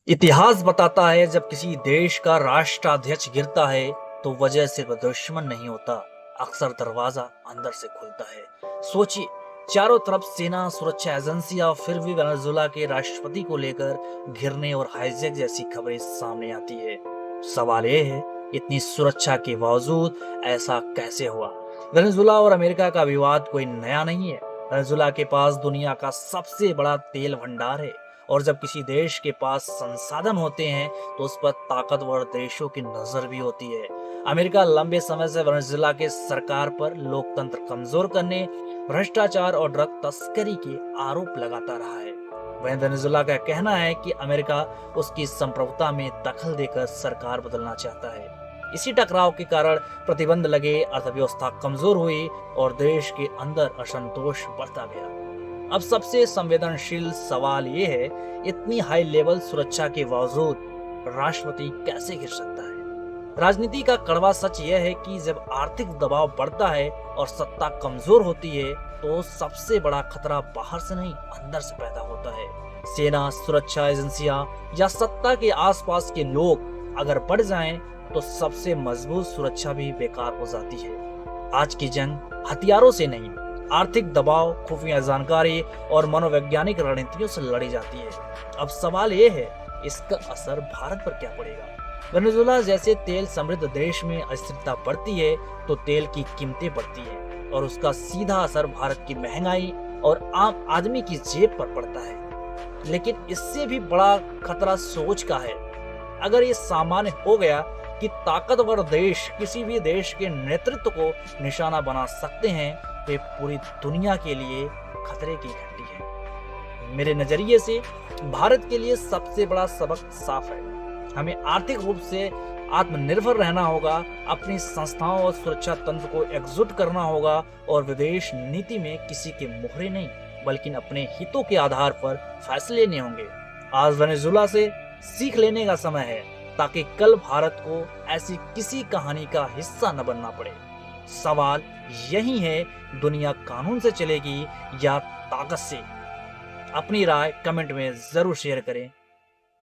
इतिहास बताता है जब किसी देश का राष्ट्राध्यक्ष गिरता है तो वजह सिर्फ दुश्मन नहीं होता, अक्सर दरवाजा अंदर से खुलता है। सोचिए, चारों तरफ सेना, सुरक्षा एजेंसियां, फिर भी वेनेजुएला के राष्ट्रपति को लेकर घिरने और हाईजैक जैसी खबरें सामने आती है। सवाल यह है, इतनी सुरक्षा के बावजूद ऐसा कैसे हुआ? वेनेजुएला और अमेरिका का विवाद कोई नया नहीं है। वेनेजुएला के पास दुनिया का सबसे बड़ा तेल भंडार है, और जब किसी देश के पास संसाधन होते हैं तो उस पर ताकतवर देशों की नजर भी होती है। अमेरिका लंबे समय से वेनेजुएला के सरकार पर लोकतंत्र कमजोर करने, भ्रष्टाचार और ड्रग तस्करी के आरोप लगाता रहा है। वहीं वेनेजुएला का कहना है कि अमेरिका उसकी संप्रभुता में दखल देकर सरकार बदलना चाहता है। इसी टकराव के कारण प्रतिबंध लगे, अर्थव्यवस्था कमजोर हुई और देश के अंदर असंतोष बढ़ता गया। अब सबसे संवेदनशील सवाल ये है, इतनी हाई लेवल सुरक्षा के बावजूद राष्ट्रपति कैसे गिर सकता है? राजनीति का कड़वा सच यह है कि जब आर्थिक दबाव बढ़ता है और सत्ता कमजोर होती है तो सबसे बड़ा खतरा बाहर से नहीं, अंदर से पैदा होता है। सेना, सुरक्षा एजेंसियां या सत्ता के आसपास के लोग अगर बढ़ जाएं तो सबसे मजबूत सुरक्षा भी बेकार हो जाती है। आज की जंग हथियारों से नहीं, आर्थिक दबाव, खुफिया जानकारी और मनोवैज्ञानिक रणनीतियों से लड़ी जाती है। अब सवाल यह है, इसका असर भारत पर क्या पड़ेगा? वेनेजुएला जैसे तेल समृद्ध देश में अस्थिरता बढ़ती है तो तेल की कीमतें बढ़ती है और उसका सीधा असर भारत की महंगाई और आम आदमी की जेब पर पड़ता है। लेकिन इससे भी बड़ा खतरा सोच का है। अगर ये सामान्य हो गया कि ताकतवर देश किसी भी देश के नेतृत्व को निशाना बना सकते हैं तो ये पूरी दुनिया के लिए खतरे की घंटी है। मेरे नजरिए से भारत के लिए सबसे बड़ा सबक साफ है। हमें आर्थिक रूप से आत्मनिर्भर रहना होगा, अपनी संस्थाओं और सुरक्षा तंत्र को एकजुट करना होगा और विदेश नीति में किसी के मोहरे नहीं बल्कि अपने हितों के आधार पर फैसले लेने होंगे। आज वेनेजुएला से सीख लेने का समय है ताकि कल भारत को ऐसी किसी कहानी का हिस्सा न बनना पड़े। सवाल यही है, दुनिया कानून से चलेगी या ताकत से? अपनी राय कमेंट में जरूर शेयर करें।